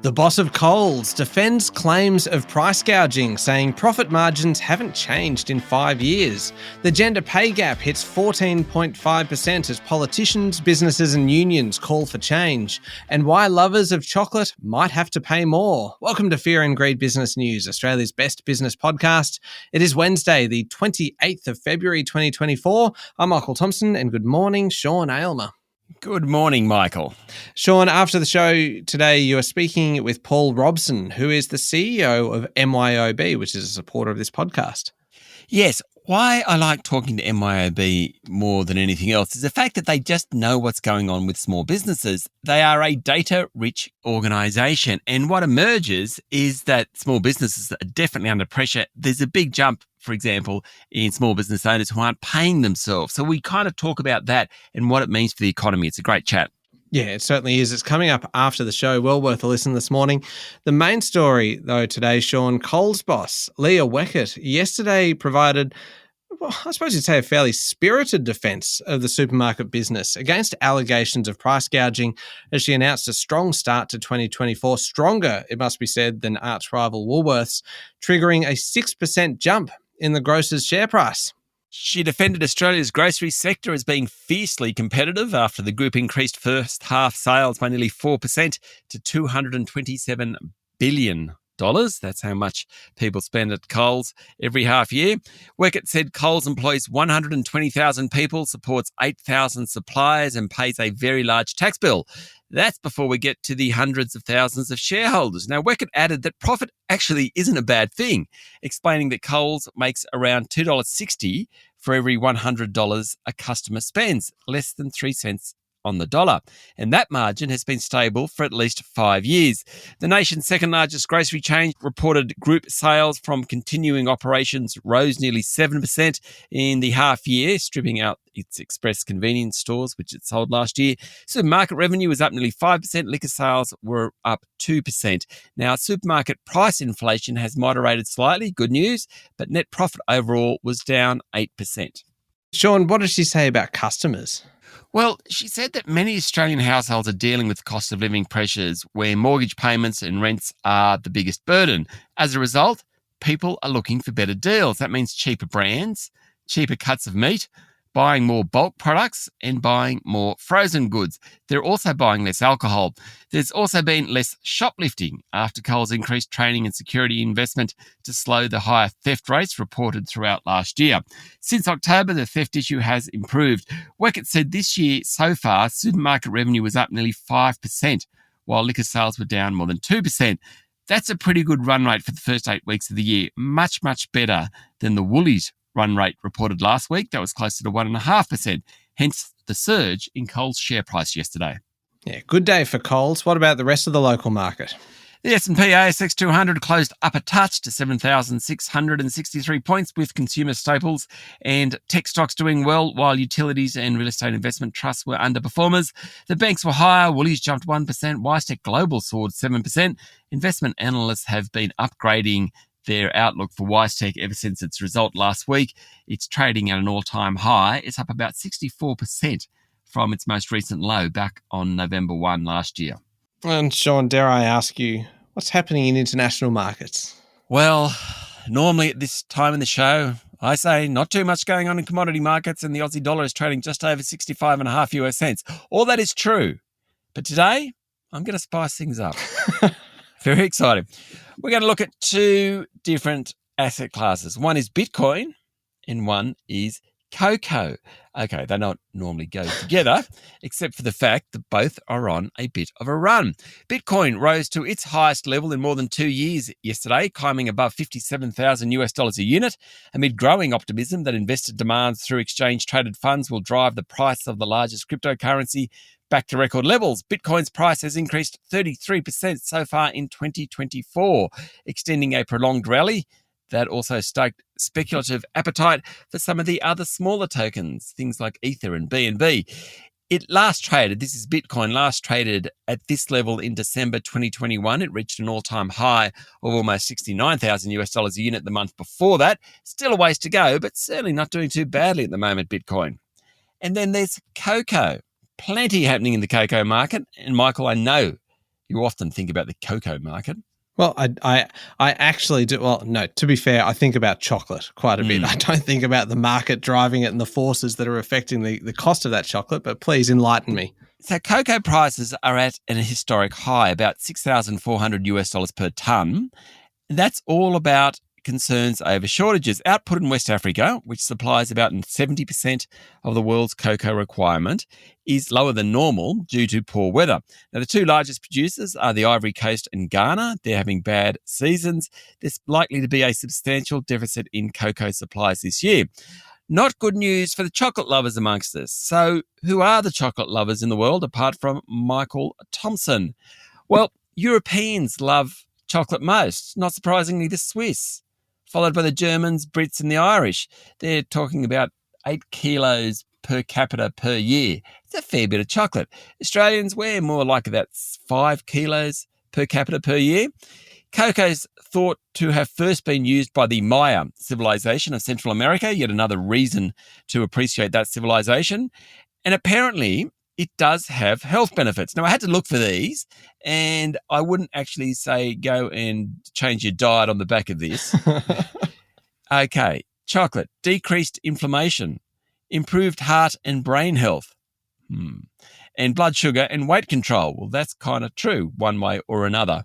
The boss of Coles defends claims of price gouging, saying profit margins haven't changed in 5 years. The gender pay gap hits 14.5% as politicians, businesses and unions call for change. And why lovers of chocolate might have to pay more. Welcome to Fear and Greed Business News, Australia's best business podcast. It is Wednesday, the 28th of February 2024. I'm Michael Thompson and good morning, Sean Aylmer. Good morning, Michael. Sean, after the show today, you are speaking with Paul Robson, who is the CEO of MYOB, which is a supporter of this podcast. Yes, why I like talking to MYOB more than anything else is the fact that they just know what's going on with small businesses. They are a data-rich organisation, and what emerges is that small businesses are definitely under pressure. There's a big jump, for example, in small business owners who aren't paying themselves. So we kind of talk about that and what it means for the economy. It's a great chat. Yeah, it certainly is. It's coming up after the show. Well worth a listen this morning. The main story, though, today, Sean, Coles boss Leah Weckert yesterday provided, well, I suppose you'd say, a fairly spirited defence of the supermarket business against allegations of price gouging as she announced a strong start to 2024, stronger, it must be said, than arch rival Woolworths, triggering a 6% jump in the grocer's share price. She defended Australia's grocery sector as being fiercely competitive after the group increased first half sales by nearly 4% to $227 billion. That's how much people spend at Coles every half year. Weckert said Coles employs 120,000 people, supports 8,000 suppliers and pays a very large tax bill. That's before we get to the hundreds of thousands of shareholders. Now, Weckert added that profit actually isn't a bad thing, explaining that Coles makes around $2.60 for every $100 a customer spends, less than 3 cents on the dollar. And that margin has been stable for at least 5 years. The nation's second largest grocery chain reported group sales from continuing operations rose nearly 7% in the half year, stripping out its express convenience stores, which it sold last year. Supermarket revenue was up nearly 5%. Liquor sales were up 2%. Now, supermarket price inflation has moderated slightly, good news, but net profit overall was down 8%. Sean, what did she say about customers? Well, she said that many Australian households are dealing with cost of living pressures where mortgage payments and rents are the biggest burden. As a result, people are looking for better deals. That means cheaper brands, cheaper cuts of meat, buying more bulk products and buying more frozen goods. They're also buying less alcohol. There's also been less shoplifting after Coles increased training and security investment to slow the higher theft rates reported throughout last year. Since October, the theft issue has improved. Weckert said this year so far, supermarket revenue was up nearly 5%, while liquor sales were down more than 2%. That's a pretty good run rate for the first 8 weeks of the year, much, much better than the Woolies run rate reported last week. That was closer to 1.5%, hence the surge in Coles' share price yesterday. Yeah, good day for Coles. What about the rest of the local market? The S&P ASX 200 closed up a touch to 7,663 points, with consumer staples and tech stocks doing well, while utilities and real estate investment trusts were underperformers. The banks were higher. Woolies jumped 1%. WiseTech Global soared 7%. Investment analysts have been upgrading their outlook for WiseTech ever since its result last week. It's trading at an all-time high. It's up about 64% from its most recent low back on November 1 last year. And Sean, dare I ask you, what's happening in international markets? Well, normally at this time in the show, I say not too much going on in commodity markets, and the Aussie dollar is trading just over 65.5 US cents. All that is true. But today, I'm going to spice things up. Very exciting. We're going to look at two different asset classes. One is Bitcoin and one is cocoa. Okay, they don't normally go together, except for the fact that both are on a bit of a run. Bitcoin rose to its highest level in more than 2 years yesterday, climbing above $57,000 a unit, amid growing optimism that investor demand through exchange-traded funds will drive the price of the largest cryptocurrency back to record levels. Bitcoin's price has increased 33% so far in 2024, extending a prolonged rally that also stoked speculative appetite for some of the other smaller tokens, things like Ether and BNB. It last traded, this is Bitcoin, last traded at this level in December 2021. It reached an all-time high of almost $69,000 a unit the month before that. Still a ways to go, but certainly not doing too badly at the moment, Bitcoin. And then there's cocoa. Plenty happening in the cocoa market. And Michael, I know you often think about the cocoa market. Well, I actually do. Well, no, to be fair, I think about chocolate quite a bit. I don't think about the market driving it and the forces that are affecting the cost of that chocolate, but please enlighten me. So cocoa prices are at an historic high, about $6,400 per tonne. That's all about concerns over shortages. Output in West Africa, which supplies about 70% of the world's cocoa requirement, is lower than normal due to poor weather. Now, the two largest producers are the Ivory Coast and Ghana. They're having bad seasons. There's likely to be a substantial deficit in cocoa supplies this year. Not good news for the chocolate lovers amongst us. So who are the chocolate lovers in the world apart from Michael Thompson? Well, Europeans love chocolate most, not surprisingly the Swiss, followed by the Germans, Brits and the Irish. They're talking about 8 kilos per capita per year. It's a fair bit of chocolate. Australians, we're more like about 5 kilos per capita per year. Cocoa's thought to have first been used by the Maya civilization of Central America, yet another reason to appreciate that civilization. And apparently it does have health benefits. Now, I had to look for these, and I wouldn't actually say go and change your diet on the back of this. Okay, chocolate, decreased inflammation, improved heart and brain health, and blood sugar and weight control. Well, that's kind of true one way or another.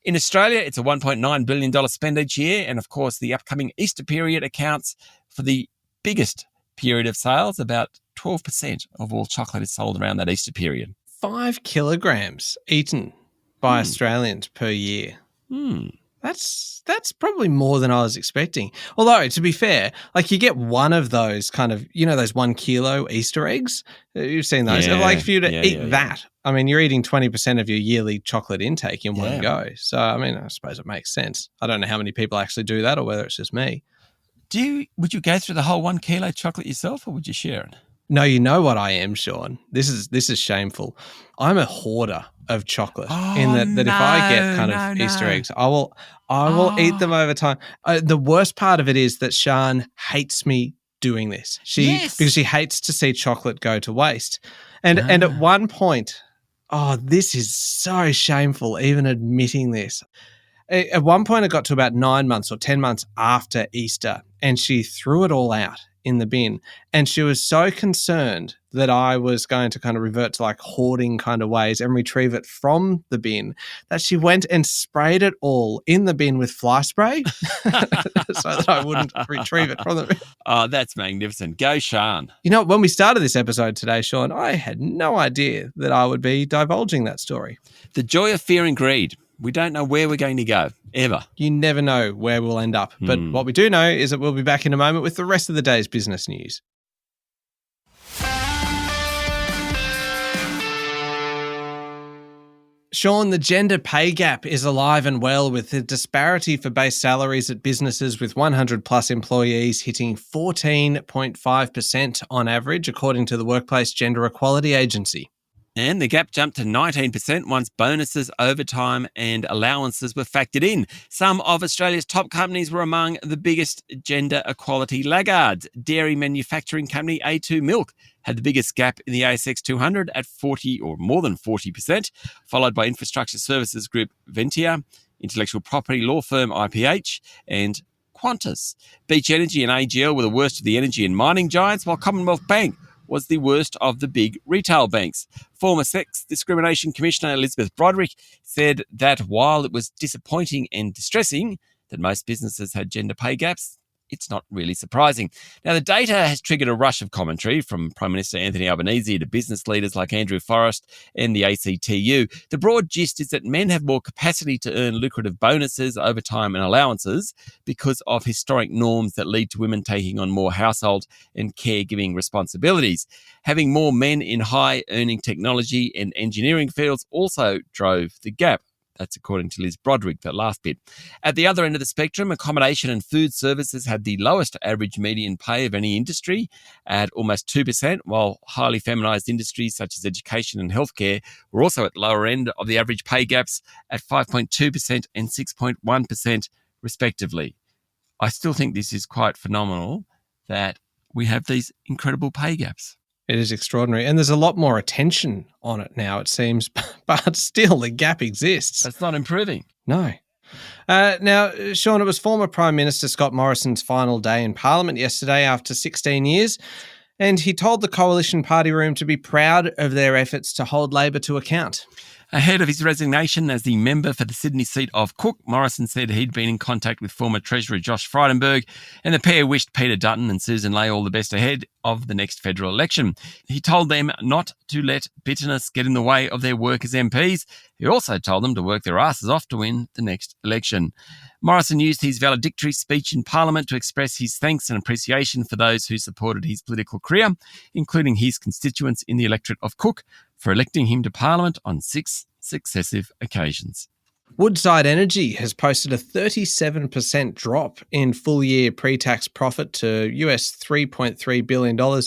In Australia, it's a $1.9 billion spend each year, and of course, the upcoming Easter period accounts for the biggest period of sales. About 12% of all chocolate is sold around that Easter period. 5 kilograms eaten by Australians per year. That's probably more than I was expecting. Although, to be fair, like you get one of those kind of, those 1 kilo Easter eggs. You've seen those. Yeah, like for you to eat yeah. that, I mean, you're eating 20% of your yearly chocolate intake in one go. So, I mean, I suppose it makes sense. I don't know how many people actually do that or whether it's just me. Would you go through the whole 1 kilo chocolate yourself, or would you share it? No, you know what I am, Sean. This is shameful. I'm a hoarder of chocolate in that if I get kind of Easter eggs, I will eat them over time. The worst part of it is that Sian hates me doing this. Because she hates to see chocolate go to waste. And at one point, this is so shameful, even admitting this. At one point, it got to about 9 months or 10 months after Easter, and she threw it all out in the bin. And she was so concerned that I was going to kind of revert to like hoarding kind of ways and retrieve it from the bin that she went and sprayed it all in the bin with fly spray so that I wouldn't retrieve it from the bin. Oh, that's magnificent. Go, Sian. When we started this episode today, Sean, I had no idea that I would be divulging that story. The joy of fear and greed. We don't know where we're going to go, ever. You never know where we'll end up. But what we do know is that we'll be back in a moment with the rest of the day's business news. Sean, the gender pay gap is alive and well, with the disparity for base salaries at businesses with 100 plus employees hitting 14.5% on average, according to the Workplace Gender Equality Agency. And the gap jumped to 19% once bonuses, overtime and allowances were factored in. Some of Australia's top companies were among the biggest gender equality laggards. Dairy manufacturing company A2 Milk had the biggest gap in the ASX 200 at 40 or more than 40%, followed by infrastructure services group Ventia, intellectual property law firm IPH and Qantas. Beach Energy and AGL were the worst of the energy and mining giants, while Commonwealth Bank was the worst of the big retail banks. Former Sex Discrimination Commissioner Elizabeth Broderick said that while it was disappointing and distressing that most businesses had gender pay gaps, it's not really surprising. Now, the data has triggered a rush of commentary from Prime Minister Anthony Albanese to business leaders like Andrew Forrest and the ACTU. The broad gist is that men have more capacity to earn lucrative bonuses, overtime and allowances because of historic norms that lead to women taking on more household and caregiving responsibilities. Having more men in high-earning technology and engineering fields also drove the gap. That's according to Liz Broderick, that last bit. At the other end of the spectrum, accommodation and food services had the lowest average median pay of any industry at almost 2%, while highly feminised industries such as education and healthcare were also at the lower end of the average pay gaps at 5.2% and 6.1% respectively. I still think this is quite phenomenal that we have these incredible pay gaps. It is extraordinary. And there's a lot more attention on it now, it seems, but still the gap exists. That's not improving. No. Now, Sean, it was former Prime Minister Scott Morrison's final day in Parliament yesterday after 16 years, and he told the Coalition Party room to be proud of their efforts to hold Labor to account. Ahead of his resignation as the member for the Sydney seat of Cook, Morrison said he'd been in contact with former Treasurer Josh Frydenberg, and the pair wished Peter Dutton and Susan Ley all the best ahead of the next federal election. He told them not to let bitterness get in the way of their work as MPs. He also told them to work their asses off to win the next election. Morrison used his valedictory speech in Parliament to express his thanks and appreciation for those who supported his political career, including his constituents in the electorate of Cook, for electing him to Parliament on 6 successive occasions. Woodside Energy has posted a 37% drop in full-year pre-tax profit to US $3.3 billion on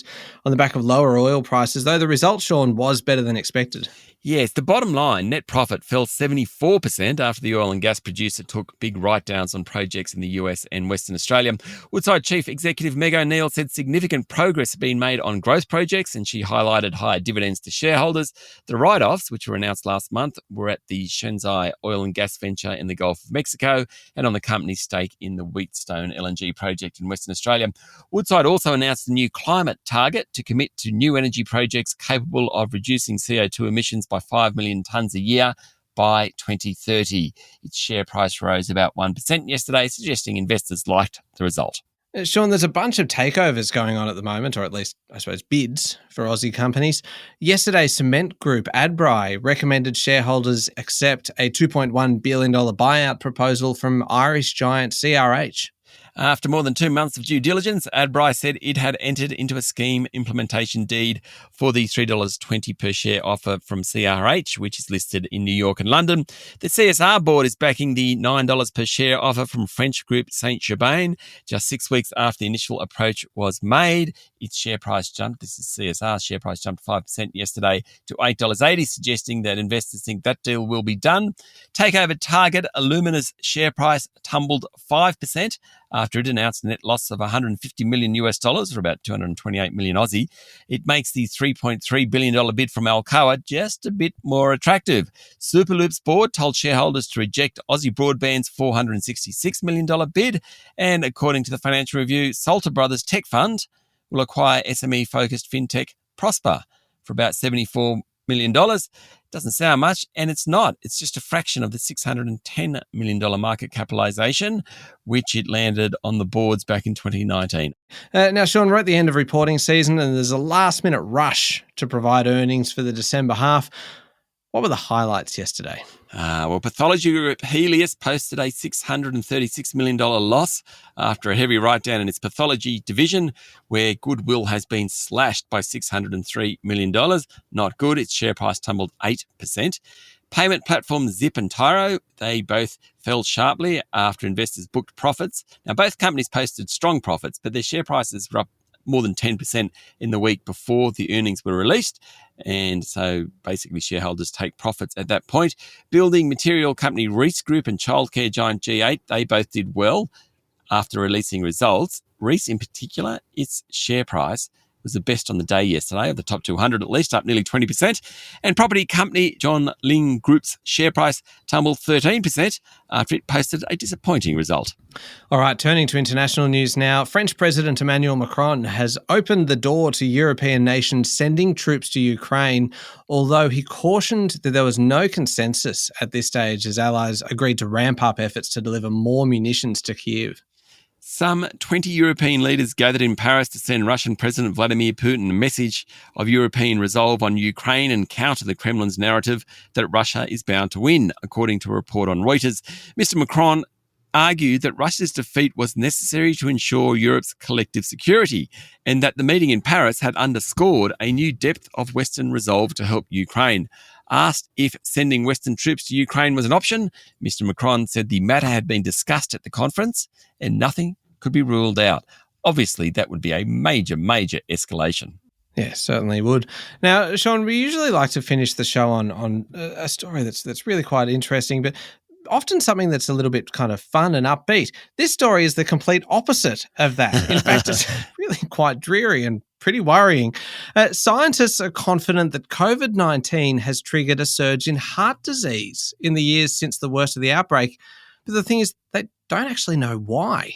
the back of lower oil prices, though the result, Sean, was better than expected. Yes, the bottom line, net profit fell 74% after the oil and gas producer took big write-downs on projects in the US and Western Australia. Woodside Chief Executive Meg O'Neill said significant progress had been made on growth projects, and she highlighted higher dividends to shareholders. The write-offs, which were announced last month, were at the Shenzai oil and gas venture in the Gulf of Mexico and on the company's stake in the Wheatstone LNG project in Western Australia. Woodside also announced a new climate target to commit to new energy projects capable of reducing CO2 emissions by 5 million tonnes a year by 2030. Its share price rose about 1% yesterday, suggesting investors liked the result. Sean, there's a bunch of takeovers going on at the moment, or at least, I suppose, bids for Aussie companies. Yesterday, cement group Adbri recommended shareholders accept a $2.1 billion buyout proposal from Irish giant CRH. After more than 2 months of due diligence, Adbri said it had entered into a scheme implementation deed for the $3.20 per share offer from CRH, which is listed in New York and London. The CSR board is backing the $9 per share offer from French group Saint-Gobain. Just 6 weeks after the initial approach was made, its share price jumped. This is CSR's share price jumped 5% yesterday to $8.80, suggesting that investors think that deal will be done. Takeover target Alumina's share price tumbled 5% after it announced a net loss of $150 million US, or about 228 million Aussie. It makes the $3.3 billion bid from Alcoa just a bit more attractive. Superloop's board told shareholders to reject Aussie Broadband's $466 million bid, and according to the Financial Review, Salter Brothers Tech Fund will acquire SME-focused fintech Prosper for about $74 million. Doesn't sound much, and it's not. It's just a fraction of the $610 million market capitalisation, which it landed on the boards back in 2019. Now, Sean, we're at the end of reporting season, and there's a last-minute rush to provide earnings for the December half. What were the highlights yesterday? Well, pathology group Helios posted a $636 million loss after a heavy write-down in its pathology division, where goodwill has been slashed by $603 million. Not good. Its share price tumbled 8%. Payment platforms Zip and Tyro, they both fell sharply after investors booked profits. Now, both companies posted strong profits, but their share prices were up more than 10% in the week before the earnings were released. And so basically shareholders take profits at that point. Building material company Reece Group and childcare giant G8, they both did well after releasing results. Reece in particular, its share price was the best on the day yesterday, of the top 200 at least, up nearly 20%. And property company John Ling Group's share price tumbled 13% after it posted a disappointing result. All right, turning to international news now. French President Emmanuel Macron has opened the door to European nations sending troops to Ukraine, although he cautioned that there was no consensus at this stage as allies agreed to ramp up efforts to deliver more munitions to Kyiv. Some 20 European leaders gathered in Paris to send Russian President Vladimir Putin a message of European resolve on Ukraine and counter the Kremlin's narrative that Russia is bound to win, according to a report on Reuters. Mr. Macron argued that Russia's defeat was necessary to ensure Europe's collective security, and that the meeting in Paris had underscored a new depth of Western resolve to help Ukraine. Asked if sending Western troops to Ukraine was an option, Mr. Macron said the matter had been discussed at the conference and nothing could be ruled out. Obviously, that would be a major escalation. Yeah, certainly would. Now, Sean, we usually like to finish the show on a story that's really quite interesting, but often something that's a little bit kind of fun and upbeat. This story is the complete opposite of that. In fact, it's really quite dreary and pretty worrying. Scientists are confident that COVID-19 has triggered a surge in heart disease in the years since the worst of the outbreak. But the thing is, they don't actually know why.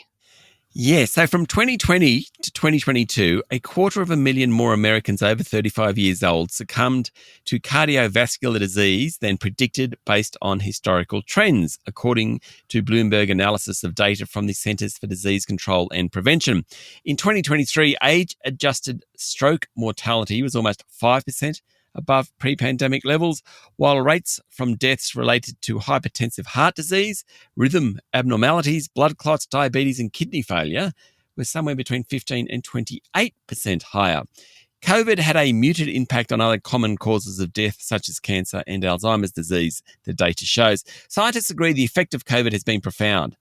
Yeah, so from 2020 to 2022, 250,000 more Americans over 35 years old succumbed to cardiovascular disease than predicted based on historical trends, according to Bloomberg analysis of data from the Centers for Disease Control and Prevention. In 2023, age-adjusted stroke mortality was almost 5% above pre-pandemic levels, while rates from deaths related to hypertensive heart disease, rhythm abnormalities, blood clots, diabetes and kidney failure were somewhere between 15 and 28% higher. COVID had a muted impact on other common causes of death, such as cancer and Alzheimer's disease, the data shows. Scientists agree the effect of COVID has been profound,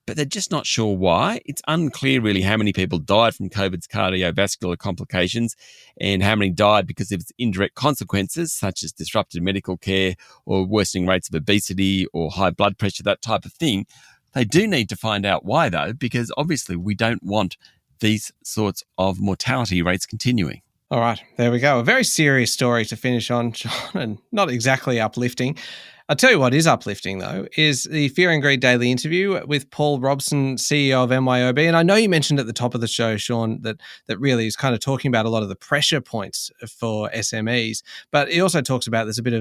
but they're just not sure why. It's unclear really how many people died from COVID's cardiovascular complications and how many died because of its indirect consequences, such as disrupted medical care or worsening rates of obesity or high blood pressure, that type of thing. They do need to find out why, though, because obviously we don't want these sorts of mortality rates continuing. All right, there we go. A very serious story to finish on, Sean, and not exactly uplifting. I'll tell you what is uplifting, though, is the Fear and Greed Daily interview with Paul Robson, CEO of MYOB. And I know you mentioned at the top of the show, Sean, that really is kind of talking about a lot of the pressure points for SMEs, but he also talks about there's a bit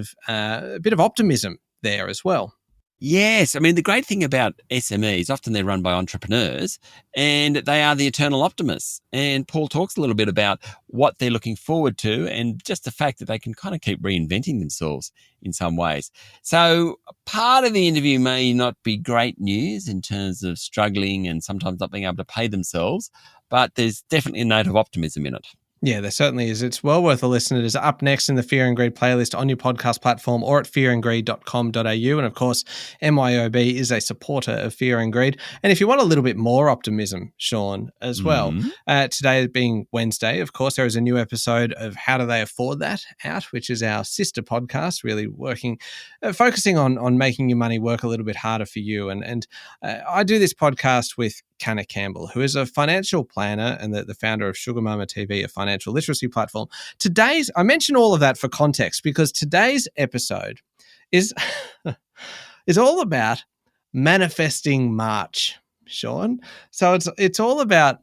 of optimism there as well. Yes. I mean, the great thing about SMEs, often they're run by entrepreneurs and they are the eternal optimists. And Paul talks a little bit about what they're looking forward to and just the fact that they can kind of keep reinventing themselves in some ways. So part of the interview may not be great news in terms of struggling and sometimes not being able to pay themselves, but there's definitely a note of optimism in it. Yeah, there certainly is. It's well worth a listen. It is up next in the Fear and Greed playlist on your podcast platform or at fearandgreed.com.au. And of course, MYOB is a supporter of Fear and Greed. And if you want a little bit more optimism, Sean, as well, today being Wednesday, of course, there is a new episode of How Do They Afford That out, which is our sister podcast, really focusing on making your money work a little bit harder for you. And I do this podcast with Canna Campbell, who is a financial planner and the founder of Sugar Mama TV, a financial literacy platform. I mention all of that for context because today's episode is all about manifesting March, Sean. So it's all about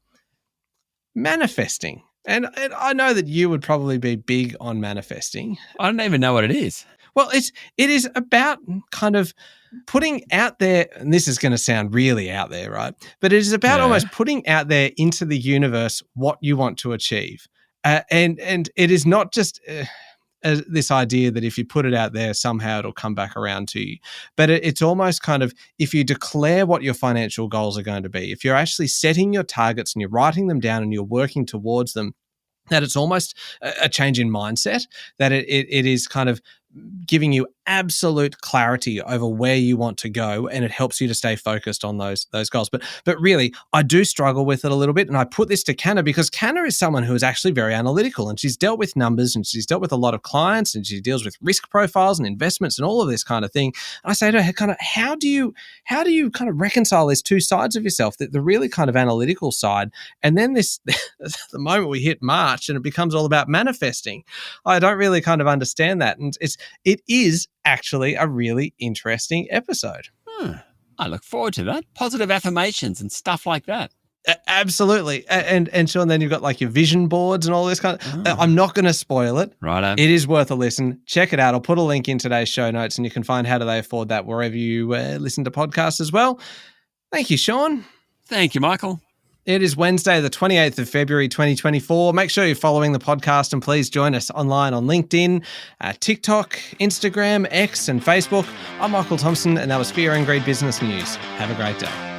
manifesting. And I know that you would probably be big on manifesting. I don't even know what it is. Well, it is about kind of putting out there, and this is going to sound really out there, right? But it is about almost putting out there into the universe what you want to achieve. And it is not just this idea that if you put it out there, somehow it'll come back around to you. But it's almost kind of if you declare what your financial goals are going to be, if you're actually setting your targets and you're writing them down and you're working towards them, that it's almost a change in mindset, that it is kind of giving you absolute clarity over where you want to go, and it helps you to stay focused on those goals. But really, I do struggle with it a little bit, and I put this to Canna because Canna is someone who is actually very analytical, and she's dealt with numbers, and she's dealt with a lot of clients, and she deals with risk profiles and investments and all of this kind of thing. And I say to her, kind of, how do you kind of reconcile these two sides of yourself, the really kind of analytical side, and then this the moment we hit March and it becomes all about manifesting? I don't really kind of understand that, and it is actually a really interesting episode. I look forward to that. Positive affirmations and stuff like that. Absolutely. And Sean, then you've got like your vision boards and all this kind of, I'm not going to spoil it. Righto. It is worth a listen. Check it out. I'll put a link in today's show notes and you can find How Do They Afford That wherever you listen to podcasts as well. Thank you, Sean. Thank you, Michael. It is Wednesday, the 28th of February, 2024. Make sure you're following the podcast and please join us online on LinkedIn, TikTok, Instagram, X and Facebook. I'm Michael Thompson and that was Fear and Greed Business News. Have a great day.